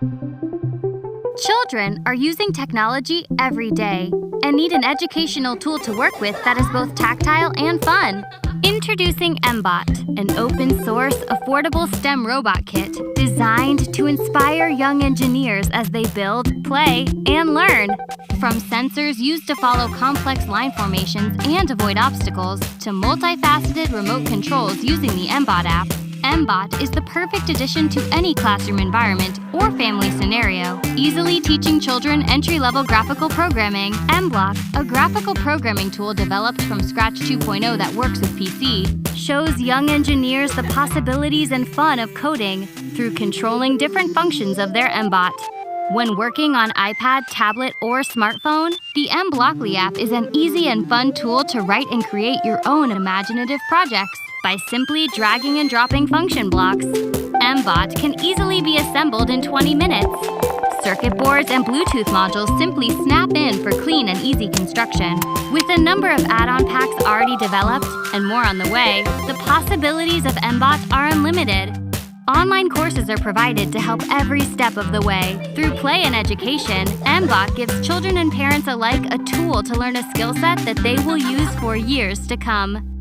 Children are using technology every day and need an educational tool to work with that is both tactile and fun. Introducing mBot, an open-source, affordable STEM robot kit designed to inspire young engineers as they build, play, and learn. From sensors used to follow complex line formations and avoid obstacles, to multifaceted remote controls using the mBot app, mBot is the perfect addition to any classroom environment or family scenario, easily teaching children entry-level graphical programming. mBlock, a graphical programming tool developed from Scratch 2.0 that works with PC, shows young engineers the possibilities and fun of coding through controlling different functions of their mBot. When working on iPad, tablet, or smartphone, the mBlockly app is an easy and fun tool to write and create your own imaginative projects by simply dragging and dropping function blocks. mBot can easily be assembled in 20 minutes. Circuit boards and Bluetooth modules simply snap in for clean and easy construction. With a number of add-on packs already developed and more on the way, the possibilities of mBot are unlimited. Online courses are provided to help every step of the way. Through play and education, mBot gives children and parents alike a tool to learn a skill set that they will use for years to come.